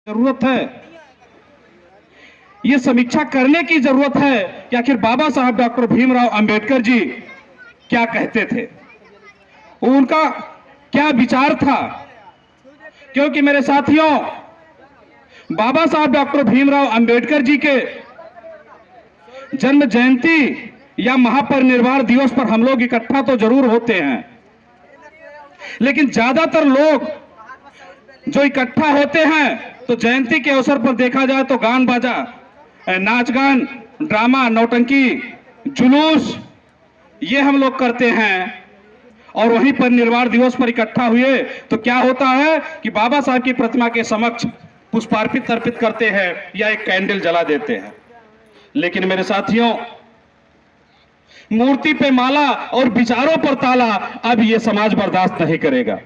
जरूरत है, ये समीक्षा करने की जरूरत है कि आखिर बाबा साहब डॉक्टर भीमराव अंबेडकर जी क्या कहते थे, उनका क्या विचार था। क्योंकि मेरे साथियों, बाबा साहब डॉक्टर भीमराव अंबेडकर जी के जन्म जयंती या महापरिनिर्वाण दिवस पर हम लोग इकट्ठा तो जरूर होते हैं, लेकिन ज्यादातर लोग जो इकट्ठा होते हैं तो जयंती के अवसर पर देखा जाए तो गान बाजा, नाच गान, ड्रामा, नौटंकी, जुलूस ये हम लोग करते हैं। और वहीं पर निर्वाण दिवस पर इकट्ठा हुए तो क्या होता है कि बाबा साहब की प्रतिमा के समक्ष पुष्पार्पित अर्पित करते हैं या एक कैंडल जला देते हैं। लेकिन मेरे साथियों, मूर्ति पे माला और विचारों पर ताला अब ये समाज बर्दाश्त नहीं करेगा।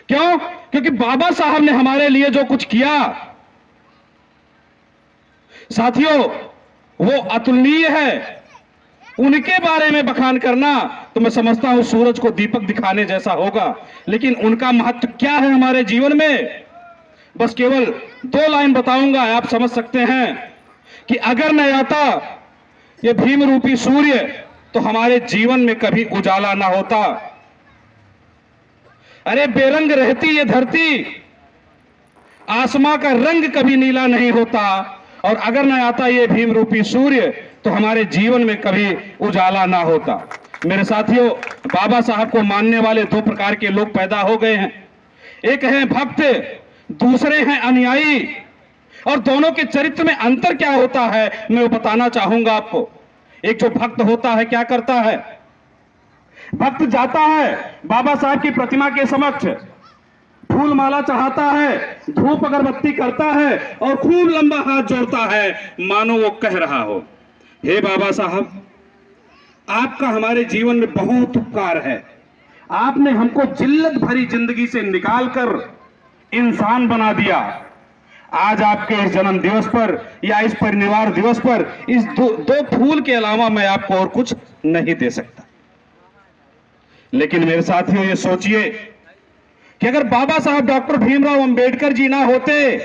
क्यों? क्योंकि बाबा साहब ने हमारे लिए जो कुछ किया साथियों, वो अतुलनीय है। उनके बारे में बखान करना तो मैं समझता हूं सूरज को दीपक दिखाने जैसा होगा, लेकिन उनका महत्व क्या है हमारे जीवन में, बस केवल 2 लाइन बताऊंगा, आप समझ सकते हैं कि अगर न आता ये भीम रूपी सूर्य तो हमारे जीवन में कभी उजाला ना होता। अरे बेरंग रहती ये धरती, आसमां का रंग कभी नीला नहीं होता, और अगर न आता ये भीम रूपी सूर्य तो हमारे जीवन में कभी उजाला ना होता। मेरे साथियों, बाबा साहब को मानने वाले 2 प्रकार के लोग पैदा हो गए हैं, एक है भक्त, दूसरे हैं अनुयायी। और दोनों के चरित्र में अंतर क्या होता है मैं वो बताना चाहूंगा आपको। एक जो भक्त होता है क्या करता है, भक्त जाता है बाबा साहब की प्रतिमा के समक्ष, फूल माला चढ़ाता है, धूप अगरबत्ती करता है और खूब लंबा हाथ जोड़ता है, मानो वो कह रहा हो, हे बाबा साहब, आपका हमारे जीवन में बहुत उपकार है। आपने हमको जिल्लत भरी जिंदगी से निकालकर इंसान बना दिया। आज आपके इस जन्म दिवस पर या इस परिनिर्वाण दिवस पर इस दो फूल के अलावा मैं आपको और कुछ नहीं दे सकता। लेकिन मेरे साथियों, ये सोचिए कि अगर बाबा साहब डॉक्टर भीमराव अंबेडकर जी ना होते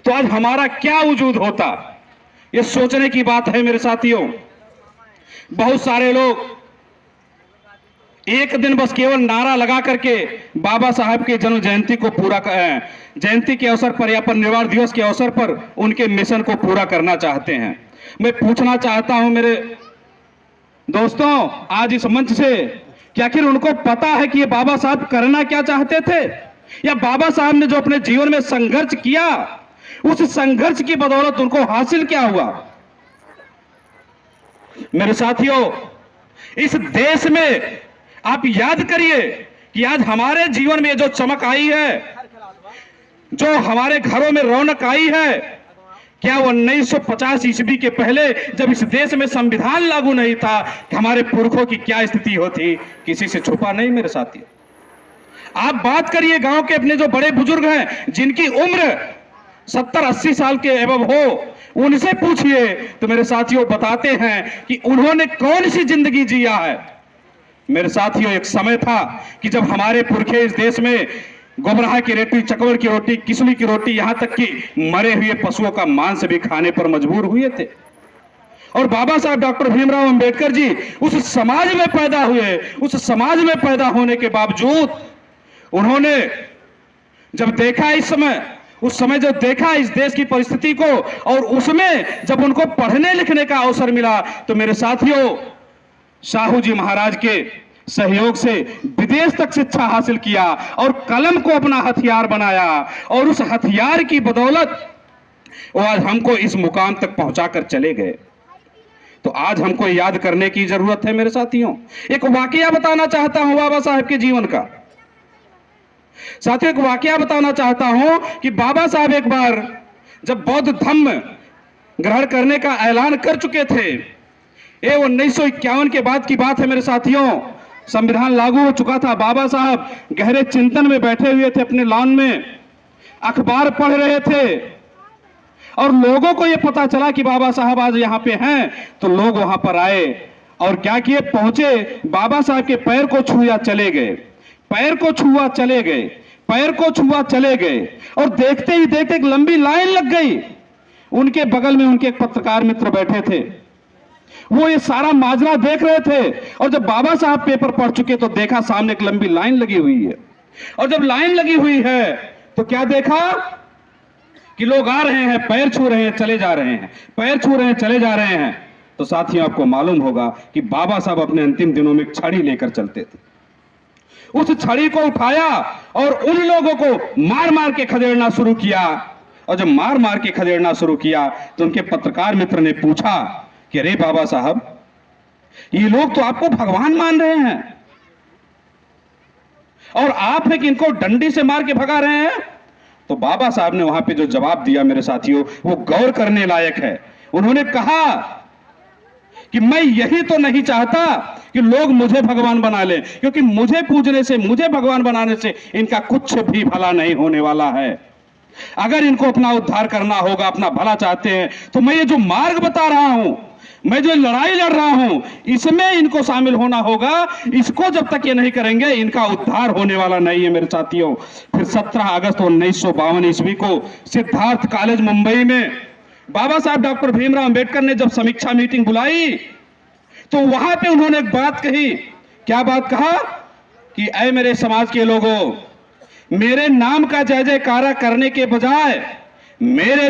तो आज हमारा क्या वजूद होता, ये सोचने की बात है मेरे साथियों। बहुत सारे लोग एक दिन बस केवल नारा लगा करके बाबा साहब के जन्म जयंती को पूरा जयंती के अवसर पर या परिनिर्वाण दिवस के अवसर पर उनके मिशन को पूरा करना चाहते हैं। मैं पूछना चाहता हूं मेरे दोस्तों आज इस मंच से कि आखिर उनको पता है कि ये बाबा साहब करना क्या चाहते थे, या बाबा साहब ने जो अपने जीवन में संघर्ष किया उस संघर्ष की बदौलत उनको हासिल क्या हुआ। मेरे साथियों, इस देश में आप याद करिए कि आज हमारे जीवन में जो चमक आई है, जो हमारे घरों में रौनक आई है, क्या वो 1950 ईस्वी के पहले जब इस देश में संविधान लागू नहीं था कि हमारे पुरखों की क्या स्थिति होती, किसी से छुपा नहीं मेरे साथी। आप बात करिए गांव के अपने जो बड़े बुजुर्ग हैं जिनकी उम्र 70-80 साल के एवं हो, उनसे पूछिए तो मेरे साथियों बताते हैं कि उन्होंने कौन सी जिंदगी जिया है। मेरे साथियों, एक समय था कि जब हमारे पुरखे इस देश में गोबराह की रोटी, चकवर की रोटी, किसली की रोटी, यहां तक कि मरे हुए पशुओं का मांस भी खाने पर मजबूर हुए थे। और बाबा साहब डॉक्टर भीमराव अंबेडकर जी उस समाज में पैदा हुए। उस समाज में पैदा होने के बावजूद उन्होंने जब देखा उस समय जो देखा इस देश की परिस्थिति को, और उसमें जब उनको पढ़ने लिखने का अवसर मिला तो मेरे साथियों, साहू जी महाराज के सहयोग से विदेश तक शिक्षा हासिल किया और कलम को अपना हथियार बनाया, और उस हथियार की बदौलत वो आज हमको इस मुकाम तक पहुंचाकर चले गए। तो आज हमको याद करने की जरूरत है मेरे साथियों। एक वाकया बताना चाहता हूं बाबा साहब के जीवन का। साथियों, एक वाकया बताना चाहता हूं कि बाबा साहब एक बार जब बौद्ध धर्म ग्रहण करने का ऐलान कर चुके थे, ये 1951 के बाद की बात है मेरे साथियों, संविधान लागू हो चुका था। बाबा साहब गहरे चिंतन में बैठे हुए थे, अपने लॉन में अखबार पढ़ रहे थे, और लोगों को यह पता चला कि बाबा साहब आज यहां पे हैं, तो लोग वहां पर आए और क्या किए, पहुंचे, बाबा साहब के पैर को छुआ चले गए, पैर को छुआ चले गए। पैर को छुआ, चले गए और देखते ही देखते एक लंबी लाइन लग गई। उनके बगल में उनके एक पत्रकार मित्र बैठे थे, वो ये सारा माजरा देख रहे थे। और जब बाबा साहब पेपर पढ़ चुके तो देखा सामने एक लंबी लाइन लगी हुई है। और जब लाइन लगी हुई है तो क्या देखा कि लोग आ रहे हैं, पैर छू रहे हैं, चले जा रहे हैं, पैर छू रहे हैं, चले जा रहे हैं। तो साथियों, आपको मालूम होगा कि बाबा साहब अपने अंतिम दिनों में एक छड़ी लेकर चलते थे। उस छड़ी को उठाया और उन लोगों को मार मार के खदेड़ना शुरू किया। और जब मार मार के खदेड़ना शुरू किया तो उनके पत्रकार मित्र ने पूछा कि अरे बाबा साहब, ये लोग तो आपको भगवान मान रहे हैं और आप है कि इनको डंडी से मार के भगा रहे हैं। तो बाबा साहब ने वहां पे जो जवाब दिया मेरे साथियों, वो गौर करने लायक है। उन्होंने कहा कि मैं यही तो नहीं चाहता कि लोग मुझे भगवान बना लें, क्योंकि मुझे पूजने से, मुझे भगवान बनाने से इनका कुछ भी भला नहीं होने वाला है। अगर इनको अपना उद्धार करना होगा, अपना भला चाहते हैं, तो मैं ये जो मार्ग बता रहा हूं, मैं जो लड़ाई लड़ रहा हूं, इसमें इनको शामिल होना होगा। इसको जब तक ये नहीं करेंगे, इनका उद्धार होने वाला नहीं है मेरे साथियों। फिर 17 अगस्त 1952 ईस्वी को सिद्धार्थ कॉलेज मुंबई में बाबा साहब डॉक्टर भीमराव अंबेडकर ने जब समीक्षा मीटिंग बुलाई तो वहां पे उन्होंने एक बात कही। क्या बात कहा कि ऐ मेरे समाज के लोगों, मेरे नाम का जय जयकारा करने के बजाय मेरे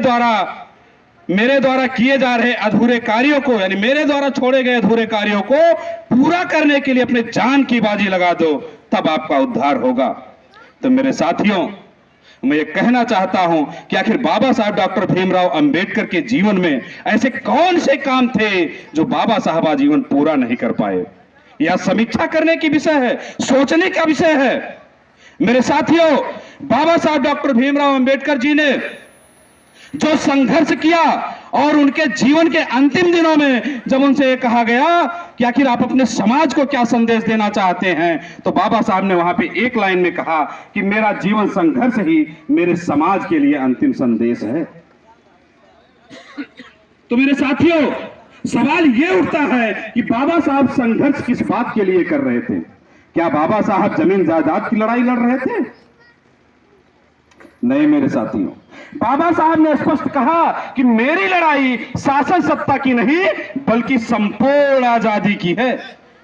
द्वारा किए जा रहे अधूरे कार्यों को, यानी मेरे द्वारा छोड़े गए अधूरे कार्यों को पूरा करने के लिए अपने जान की बाजी लगा दो, तब आपका उद्धार होगा। तो मेरे साथियों, मैं ये कहना चाहता हूं कि आखिर बाबा साहब डॉक्टर भीमराव अंबेडकर के जीवन में ऐसे कौन से काम थे जो बाबा साहब आजीवन पूरा नहीं कर पाए। यह समीक्षा करने की विषय है, सोचने का विषय है। मेरे साथियों, बाबा साहब डॉक्टर भीमराव अंबेडकर जी ने जो संघर्ष किया और उनके जीवन के अंतिम दिनों में जब उनसे कहा गया कि आखिर आप अपने समाज को क्या संदेश देना चाहते हैं, तो बाबा साहब ने वहां पे एक लाइन में कहा कि मेरा जीवन संघर्ष ही मेरे समाज के लिए अंतिम संदेश है। तो मेरे साथियों, सवाल यह उठता है कि बाबा साहब संघर्ष किस बात के लिए कर रहे थे? क्या बाबा साहब जमीन जायदाद की लड़ाई लड़ रहे थे? नहीं मेरे साथियों, बाबा साहब ने स्पष्ट कहा कि मेरी लड़ाई शासन सत्ता की नहीं बल्कि संपूर्ण आजादी की है।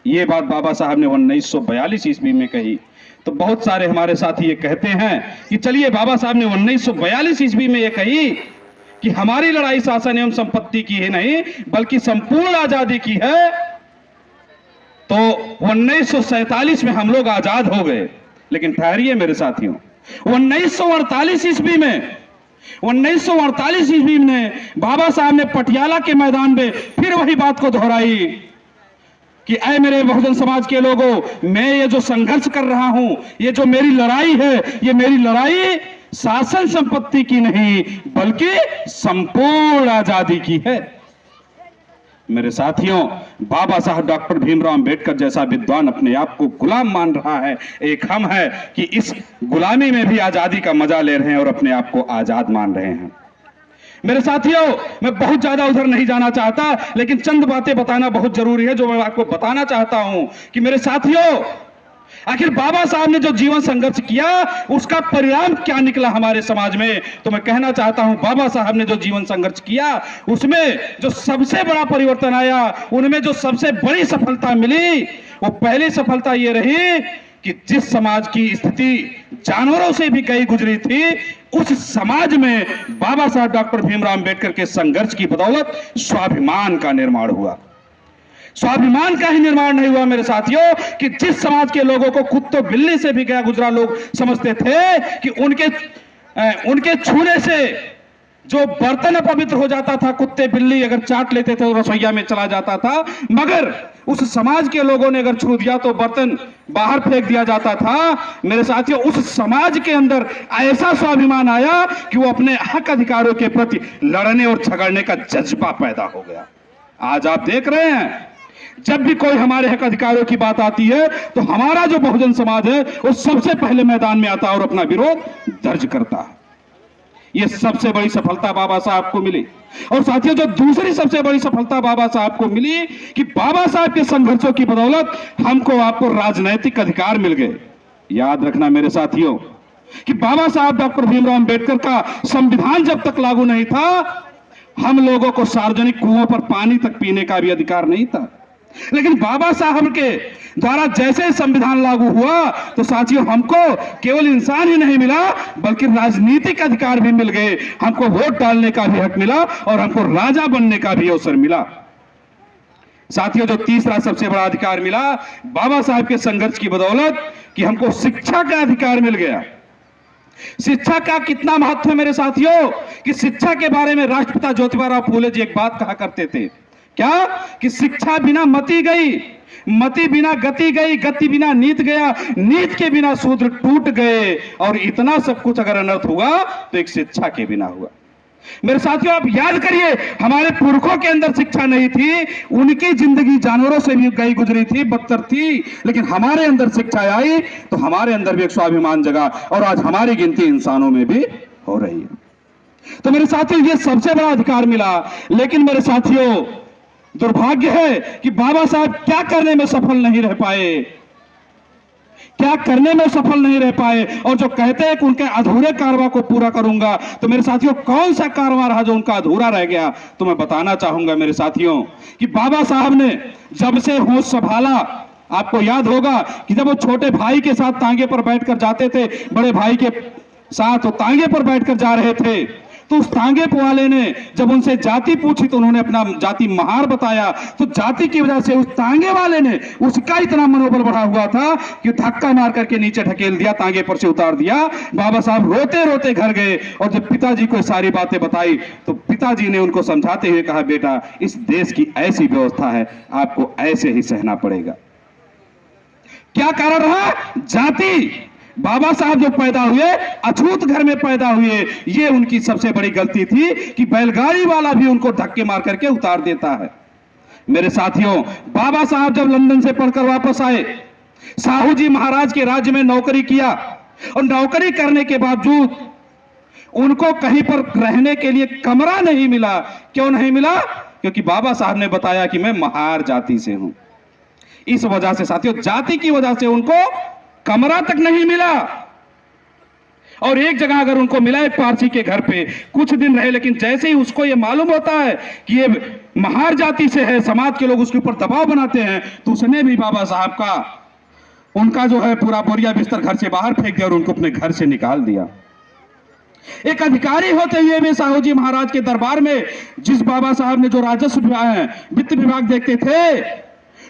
यह बात बाबा साहब ने 1942 ईस्वी में कही। तो बहुत सारे हमारे साथी ये कहते हैं कि चलिए, बाबा साहब ने 1942 ईस्वी में यह कही कि हमारी लड़ाई शासन एवं संपत्ति की ही नहीं बल्कि संपूर्ण आजादी की है, तो 1947 में हम लोग आजाद हो गए। लेकिन ठहरिए मेरे साथियों, 1948 ईस्वी में बाबा साहब ने पटियाला के मैदान में फिर वही बात को दोहराई कि ऐ मेरे बहुजन समाज के लोगों, मैं ये जो संघर्ष कर रहा हूं, ये जो मेरी लड़ाई है, ये मेरी लड़ाई शासन संपत्ति की नहीं बल्कि संपूर्ण आजादी की है। मेरे साथियों, बाबा साहब डॉक्टर भीमराव अंबेडकर जैसा विद्वान अपने आप को गुलाम मान रहा है, एक हम है कि इस गुलामी में भी आजादी का मजा ले रहे हैं और अपने आप को आजाद मान रहे हैं। मेरे साथियों, मैं बहुत ज्यादा उधर नहीं जाना चाहता, लेकिन चंद बातें बताना बहुत जरूरी है जो मैं आपको बताना चाहता हूं कि मेरे साथियों, आखिर बाबा साहब ने जो जीवन संघर्ष किया उसका परिणाम क्या निकला हमारे समाज में। तो मैं कहना चाहता हूं, बाबा साहब ने जो जीवन संघर्ष किया उसमें जो सबसे बड़ा परिवर्तन आया, उनमें जो सबसे बड़ी सफलता मिली, वो पहली सफलता ये रही कि जिस समाज की स्थिति जानवरों से भी कई गुजरी थी, उस समाज में बाबा साहब डॉक्टर भीमराव अंबेडकर के संघर्ष की बदौलत स्वाभिमान का निर्माण हुआ। स्वाभिमान का ही निर्माण नहीं हुआ मेरे साथियों कि जिस समाज के लोगों को कुत्ते बिल्ली से भी गया गुजरा लोग समझते थे कि उनके छूने से जो बर्तन अपवित्र हो जाता था, कुत्ते बिल्ली अगर चाट लेते थे तो रसोईया में चला जाता था, मगर उस समाज के लोगों ने अगर छू दिया तो बर्तन बाहर फेंक दिया जाता था। मेरे साथियों, उस समाज के अंदर ऐसा स्वाभिमान आया कि वो अपने हक अधिकारों के प्रति लड़ने और झगड़ने का जज्बा पैदा हो गया। आज आप देख रहे हैं, जब भी कोई हमारे हक अधिकारों की बात आती है तो हमारा जो बहुजन समाज है वो सबसे पहले मैदान में आता है और अपना विरोध दर्ज करता है। यह सबसे बड़ी सफलता बाबा साहब को मिली। और साथियों, जो दूसरी सबसे बड़ी सफलता बाबा साहब को मिली कि बाबा साहब के संघर्षों की बदौलत हमको आपको राजनैतिक अधिकार मिल गए। याद रखना मेरे साथियों, कि बाबा साहब डॉक्टर भीमराव अंबेडकर का संविधान जब तक लागू नहीं था, हम लोगों को सार्वजनिक कुओं पर पानी तक पीने का भी अधिकार नहीं था। लेकिन बाबा साहब के द्वारा जैसे संविधान लागू हुआ तो साथियों, हमको केवल इंसान ही नहीं मिला बल्कि राजनीतिक अधिकार भी मिल गए। हमको वोट डालने का भी हक मिला और हमको राजा बनने का भी अवसर मिला। साथियों, जो तीसरा सबसे बड़ा अधिकार मिला बाबा साहब के संघर्ष की बदौलत, कि हमको शिक्षा का अधिकार मिल गया। शिक्षा का कितना महत्व है मेरे साथियों, कि शिक्षा के बारे में राष्ट्रपिता ज्योतिबा फूले जी एक बात कहा करते थे, क्या कि शिक्षा बिना मति गई, मति बिना गति गई, गति बिना नीत गया, नीत के बिना सूत्र टूट गए, और इतना सब कुछ अगर अनर्थ हुआ तो एक शिक्षा के बिना हुआ। मेरे साथियों, आप याद करिए, हमारे पुरखों के अंदर शिक्षा नहीं थी, उनकी जिंदगी जानवरों से भी गई गुजरी थी, बदतर थी, लेकिन हमारे अंदर शिक्षा आई तो हमारे अंदर भी एक स्वाभिमान जगा, और आज हमारी गिनती इंसानों में भी हो रही है। तो मेरे साथियों, ये सबसे बड़ा अधिकार मिला। लेकिन मेरे साथियों, दुर्भाग्य है कि बाबा साहब क्या करने में सफल नहीं रह पाए, क्या करने में सफल नहीं रह पाए, और जो कहते हैं कि उनके अधूरे कारवा को पूरा करूंगा, तो मेरे साथियों कौन सा कारवा रहा जो उनका अधूरा रह गया? तो मैं बताना चाहूंगा मेरे साथियों कि बाबा साहब ने जब से होश संभाला, आपको याद होगा कि जब वो छोटे भाई के साथ तांगे पर बैठकर जाते थे, बड़े भाई के साथ वो तांगे पर बैठकर जा रहे थे, तो उस तांगे वाले ने जब उनसे जाति पूछी तो उन्होंने अपना जाति महार बताया। तो जाति की वजह से उस तांगे वाले ने, उसका इतना मनोबल बढ़ा हुआ था कि धक्का मार करके नीचे ढकेल दिया, तांगे पर से उतार दिया। बाबा साहब रोते रोते घर गए, और जब पिताजी को सारी बातें बताई तो पिताजी ने उनको समझाते हुए कहा, बेटा इस देश की ऐसी व्यवस्था है, आपको ऐसे ही सहना पड़ेगा। क्या कारण रहा? जाति। बाबा साहब जो पैदा हुए, अछूत घर में पैदा हुए, ये उनकी सबसे बड़ी गलती थी कि बैलगाड़ी वाला भी उनको धक्के मार करके उतार देता है। मेरे साथियों, बाबा साहब जब लंदन से पढ़कर वापस आए, साहू जी महाराज के राज्य में नौकरी किया, और नौकरी करने के बावजूद उनको कहीं पर रहने के लिए कमरा नहीं मिला। क्यों नहीं मिला? क्योंकि बाबा साहब ने बताया कि मैं महार जाति से हूं। इस वजह से साथियों, जाति की वजह से उनको कमरा तक नहीं मिला। और एक जगह अगर उनको मिला, एक पारसी के घर पे कुछ दिन रहे, लेकिन जैसे ही उसको ये मालूम होता है कि ये महार जाति से है, समाज के लोग उसके ऊपर दबाव बनाते हैं, तो उसने भी बाबा साहब का, उनका जो है पूरा बोरिया बिस्तर घर से बाहर फेंक दिया और उनको अपने घर से निकाल दिया। एक अधिकारी होते हुए भी साहू जी महाराज के दरबार में, जिस बाबा साहब ने जो राजस्व वित्त विभाग देखते थे,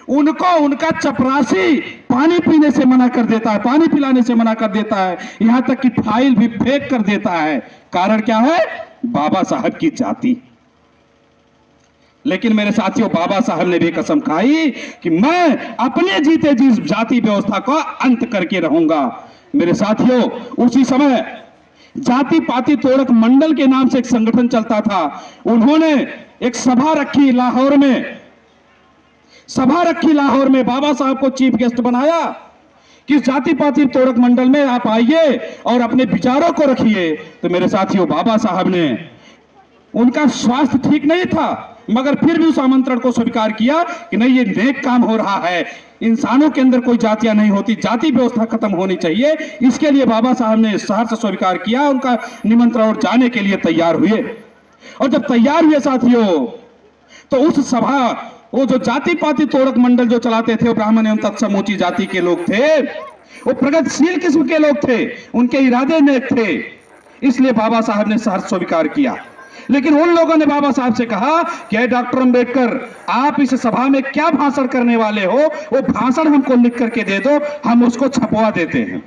उनको उनका चपरासी पानी पीने से मना कर देता है, पानी पिलाने से मना कर देता है, यहां तक कि फाइल भी फेंक कर देता है। कारण क्या है? बाबा साहब की जाति। लेकिन मेरे साथियों, बाबा साहब ने भी कसम खाई कि मैं अपने जीते जी जाति व्यवस्था का अंत करके रहूंगा। मेरे साथियों, उसी समय जाति पाति तोड़क मंडल के नाम से एक संगठन चलता था। उन्होंने एक सभा रखी लाहौर में, बाबा साहब को चीफ गेस्ट बनाया कि जाति पाति तोड़क मंडल में आप आइए और अपने विचारों को रखिए। तो मेरे साथियों, बाबा साहब ने, उनका स्वास्थ्य ठीक नहीं था, मगर फिर भी उस आमंत्रण को स्वीकार किया कि नहीं, ये नेक काम हो रहा है, इंसानों के अंदर कोई जातियां नहीं होती, जाति व्यवस्था खत्म होनी चाहिए। इसके लिए बाबा साहब ने सहर्ष स्वीकार किया उनका निमंत्रण और जाने के लिए तैयार हुए। और जब तैयार हुए साथियों, तो उस सभा, वो जो जाति पाति तोड़क मंडल जो चलाते थे, वो ब्राह्मण एवं तत्समूची जाति के लोग थे, वो प्रगतिशील किस्म के लोग थे, उनके इरादे नेक थे, इसलिए बाबा साहब ने सहर्ष स्वीकार किया। लेकिन उन लोगों ने बाबा साहब से कहा कि डॉक्टर अंबेडकर, आप इस सभा में क्या भाषण करने वाले हो, वो भाषण हमको लिख करके दे दो, हम उसको छपवा देते हैं।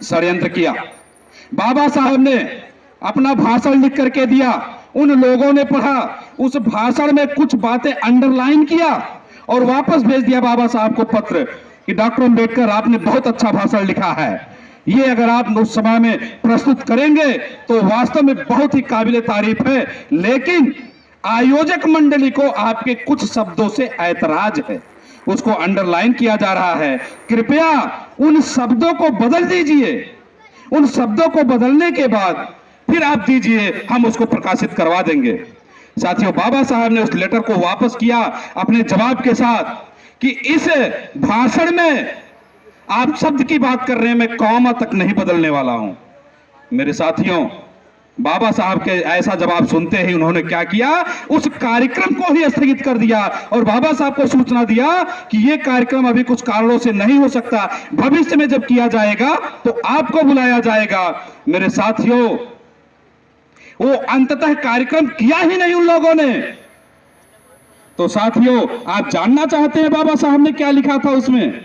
षड्यंत्र किया। बाबा साहब ने अपना भाषण लिख करके दिया, उन लोगों ने पढ़ा, उस भाषण में कुछ बातें अंडरलाइन किया और वापस भेज दिया बाबा साहब को पत्र कि डॉक्टर अंबेडकर, आपने बहुत अच्छा भाषण लिखा है, ये अगर आप उस सभा में प्रस्तुत करेंगे तो वास्तव में बहुत ही काबिले तारीफ है, लेकिन आयोजक मंडली को आपके कुछ शब्दों से ऐतराज है, उसको अंडरलाइन किया जा रहा है, कृपया उन शब्दों को बदल दीजिए, उन शब्दों को बदलने के बाद फिर आप दीजिए, हम उसको प्रकाशित करवा देंगे। साथियों, बाबा साहब ने उस लेटर को वापस किया अपने जवाब के साथ कि इस भाषण में आप शब्द की बात कर रहे हैं, मैं कौमा तक नहीं बदलने वाला हूं। मेरे साथियों, बाबा साहब के ऐसा जवाब सुनते ही उन्होंने क्या किया, उस कार्यक्रम को ही स्थगित कर दिया और बाबा साहब को सूचना दिया कि यह कार्यक्रम अभी कुछ कारणों से नहीं हो सकता, भविष्य में जब किया जाएगा तो आपको बुलाया जाएगा। मेरे साथियों, वो अंततः कार्यक्रम किया ही नहीं उन लोगों ने। तो साथियों, आप जानना चाहते हैं बाबा साहब ने क्या लिखा था उसमें?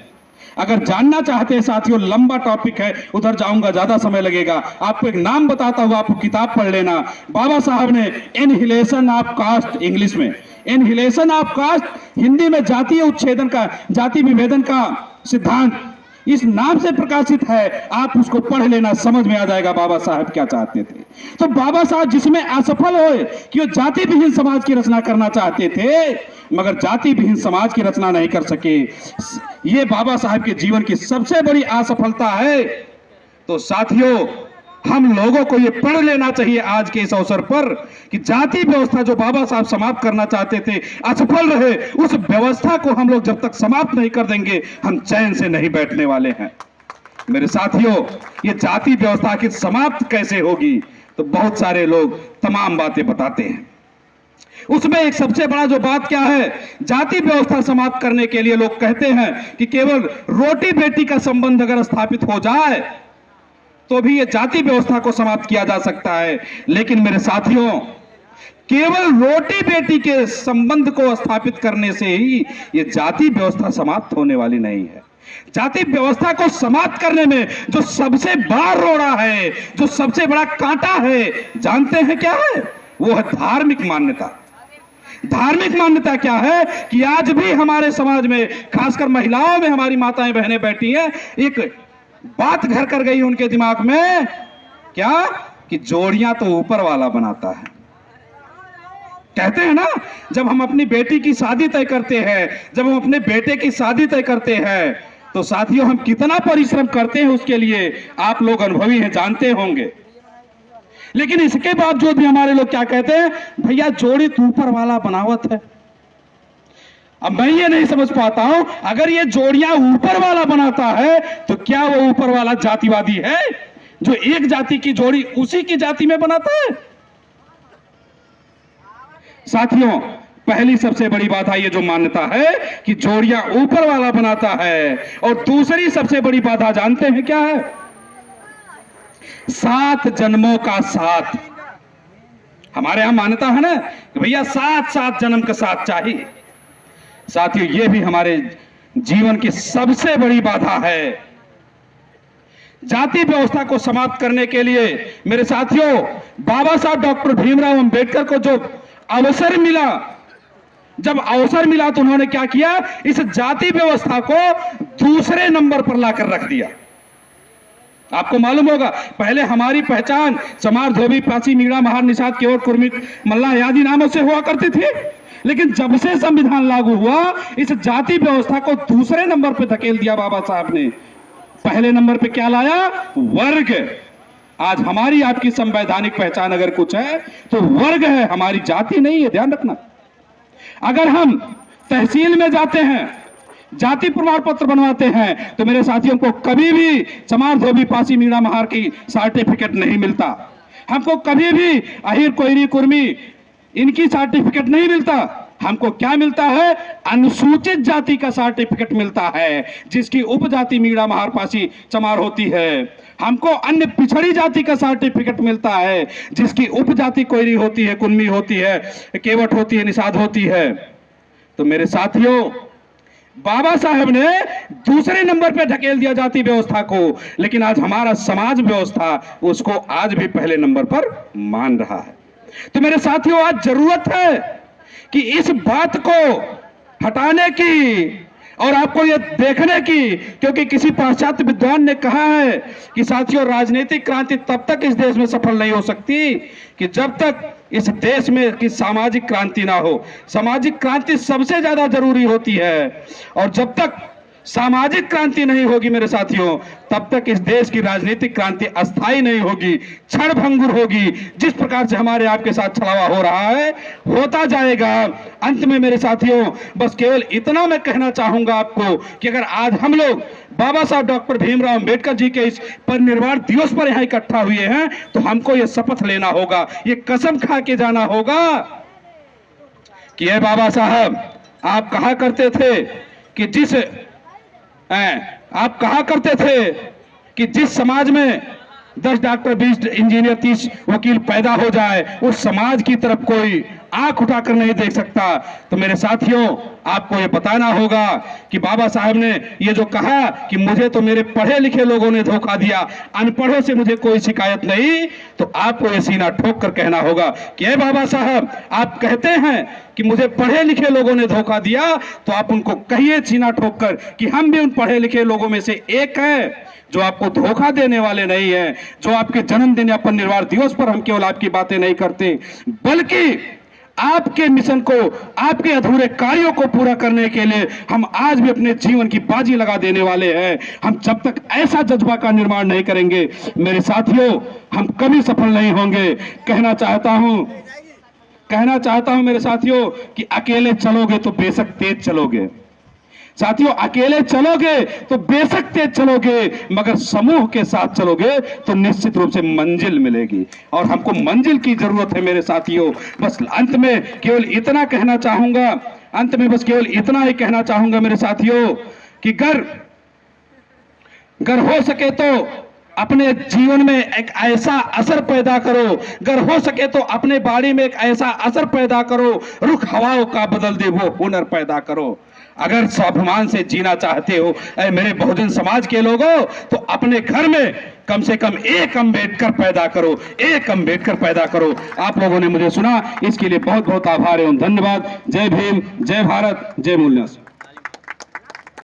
अगर जानना चाहते हैं साथियों, लंबा टॉपिक है, उधर जाऊंगा, ज्यादा समय लगेगा। आपको एक नाम बताता हुआ आपको किताब पढ़ लेना। बाबा साहब ने इनहिलेशन ऑफ कास्ट, इंग्लिश में इनहिलेशन ऑफ कास्ट, हिंदी में जातीय उच्छेदन का, जाति विभेदन का सिद्धांत, इस नाम से प्रकाशित है। आप उसको पढ़ लेना, समझ में आ जाएगा बाबा साहब क्या चाहते थे। तो बाबा साहब जिसमें असफल हुए कि वो जाति विहीन समाज की रचना करना चाहते थे, मगर जाति विहीन समाज की रचना नहीं कर सके। ये बाबा साहब के जीवन की सबसे बड़ी असफलता है। तो साथियों, हम लोगों को ये पढ़ लेना चाहिए आज के इस अवसर पर कि जाति व्यवस्था जो बाबा साहब समाप्त करना चाहते थे, असफल रहे। उस व्यवस्था को हम लोग जब तक समाप्त नहीं कर देंगे, हम चैन से नहीं बैठने वाले हैं। मेरे साथियों, ये जाति व्यवस्था की समाप्त कैसे होगी, तो बहुत सारे लोग तमाम बातें बताते हैं। उसमें एक सबसे बड़ा जो बात क्या है, जाति व्यवस्था समाप्त करने के लिए लोग कहते हैं कि केवल रोटी बेटी का संबंध अगर स्थापित हो जाए तो भी ये जाति व्यवस्था को समाप्त किया जा सकता है। लेकिन मेरे साथियों, केवल रोटी बेटी के संबंध को स्थापित करने से ही ये जाति व्यवस्था समाप्त होने वाली नहीं है। जाति व्यवस्था को समाप्त करने में जो सबसे बड़ा रोड़ा है, जो सबसे बड़ा कांटा है, जानते हैं क्या है? वो है धार्मिक मान्यता। धार्मिक मान्यता क्या है कि आज भी हमारे समाज में, खासकर महिलाओं में, हमारी माताएं बहनें बैठी हैं, एक बात घर कर गई उनके दिमाग में, क्या कि जोड़ियां तो ऊपर वाला बनाता है। कहते हैं ना, जब हम अपनी बेटी की शादी तय करते हैं, जब हम अपने बेटे की शादी तय करते हैं, तो साथियों हम कितना परिश्रम करते हैं उसके लिए, आप लोग अनुभवी हैं, जानते होंगे। लेकिन इसके बावजूद भी हमारे लोग क्या कहते हैं, भैया जोड़ी तो ऊपर वाला बनावत है। अब मैं ये नहीं समझ पाता हूं, अगर ये जोड़ियां ऊपर वाला बनाता है तो क्या वो ऊपर वाला जातिवादी है जो एक जाति की जोड़ी उसी की जाति में बनाता है? साथियों, पहली सबसे बड़ी बात है ये जो मान्यता है कि जोड़ियां ऊपर वाला बनाता है, और दूसरी सबसे बड़ी बाधा जानते हैं क्या है? 7 जन्मों का साथ। हमारे यहां मान्यता है ना कि भैया 7 जन्म का साथ चाहिए। साथियों, यह भी हमारे जीवन की सबसे बड़ी बाधा है। जाति व्यवस्था को समाप्त करने के लिए मेरे साथियों, बाबा साहब डॉक्टर भीमराव अंबेडकर को जो अवसर मिला, जब अवसर मिला तो उन्होंने क्या किया, इस जाति व्यवस्था को दूसरे नंबर पर लाकर रख दिया। आपको मालूम होगा, पहले हमारी पहचान चमार, धोबी, पासी, मीणा, महार, निषाद, केवट, कुर्मी, मल्लाह आदि नामों से हुआ करती थी। लेकिन जब से संविधान लागू हुआ, इस जाति व्यवस्था को दूसरे नंबर पे धकेल दिया बाबा साहब ने। पहले नंबर पे क्या लाया? वर्ग। आज हमारी आपकी संवैधानिक पहचान अगर कुछ है तो वर्ग है, हमारी जाति नहीं है, ध्यान रखना। अगर हम तहसील में जाते हैं, जाति प्रमाण पत्र बनवाते हैं, तो मेरे साथियों को कभी भी चमार, धोबी, पासी, मीणा, महार की सर्टिफिकेट नहीं मिलता। हमको कभी भी अहिर, कोयरी, कुर्मी इनकी सर्टिफिकेट नहीं मिलता। हमको क्या मिलता है? अनुसूचित जाति का सर्टिफिकेट मिलता है, जिसकी उपजाति मीणा, महार, पासी, चमार होती है। हमको अन्य पिछड़ी जाति का सर्टिफिकेट मिलता है, जिसकी उपजाति कोयरी होती है, कुन्मी होती है, केवट होती है, निषाद होती है। तो मेरे साथियों, बाबा साहब ने दूसरे नंबर पे ढकेल दिया जाति व्यवस्था को, लेकिन आज हमारा समाज व्यवस्था उसको आज भी पहले नंबर पर मान रहा है। तो मेरे साथियों, आज जरूरत है कि इस बात को हटाने की और आपको यह देखने की, क्योंकि किसी पाश्चात्य विद्वान ने कहा है कि साथियों, राजनीतिक क्रांति तब तक इस देश में सफल नहीं हो सकती कि जब तक इस देश में की सामाजिक क्रांति ना हो। सामाजिक क्रांति सबसे ज्यादा जरूरी होती है, और जब तक सामाजिक क्रांति नहीं होगी मेरे साथियों, तब तक इस देश की राजनीतिक क्रांति अस्थायी नहीं होगी, क्षण भंगुर होगी। जिस प्रकार से हमारे आपके साथ छलावा हो रहा है, होता जाएगा। अंत में मेरे साथियों, बस केवल इतना मैं कहना चाहूंगा आपको कि अगर आज हम लोग बाबा साहब डॉक्टर भीमराव अंबेडकर जी के इस परिनिर्वाण दिवस पर यहाँ इकट्ठा हुए हैं, तो हमको ये शपथ लेना होगा, ये कसम खा के जाना होगा कि ये बाबा साहब, आप कहा करते थे कि जिस समाज में 10 डॉक्टर, 20 इंजीनियर, 30 वकील पैदा हो जाए, उस समाज की तरफ कोई आंख उठाकर नहीं देख सकता। तो मेरे साथियों, आपको ये बताना होगा कि बाबा साहब ने ये जो कहा कि मुझे तो मेरे पढ़े लिखे लोगों ने धोखा दिया, अनपढ़ों से मुझे कोई शिकायत नहीं, तो आपको ये सीना ठोक कर कहना होगा कि हे बाबा साहब, आप कहते हैं कि मुझे पढ़े लिखे लोगों ने धोखा दिया, तो आप उनको कहिए सीना ठोक कर कि हम भी उन पढ़े लिखे लोगों में से एक हैं जो आपको धोखा देने वाले नहीं है, जो आपके जन्मदिन या परिनिर्वाण दिवस पर हम केवल आपकी बातें नहीं करते, बल्कि आपके मिशन को, आपके अधूरे कार्यों को पूरा करने के लिए हम आज भी अपने जीवन की बाजी लगा देने वाले हैं। हम जब तक ऐसा जज्बा का निर्माण नहीं करेंगे, मेरे साथियों, हम कभी सफल नहीं होंगे। कहना चाहता हूं मेरे साथियों कि अकेले चलोगे तो बेशक तेज चलोगे, साथियों, अकेले चलोगे तो बेशक तेज चलोगे, मगर समूह के साथ चलोगे तो निश्चित रूप से मंजिल मिलेगी, और हमको मंजिल की जरूरत है मेरे साथियों। बस अंत में केवल इतना ही कहना चाहूंगा मेरे साथियों कि अगर हो सके तो अपने जीवन में एक ऐसा असर पैदा करो, अगर हो सके तो अपने बाड़ी में एक ऐसा असर पैदा करो, रुख हवाओं का बदल दे वो हुनर पैदा करो। अगर स्वाभिमान से जीना चाहते हो मेरे बहुजन समाज के लोगों, तो अपने घर में कम से कम एक अंबेडकर पैदा करो, एक अंबेडकर पैदा करो। आप लोगों ने मुझे सुना, इसके लिए बहुत बहुत आभार एवं धन्यवाद। जय भीम, जय भारत, जय मूल्य।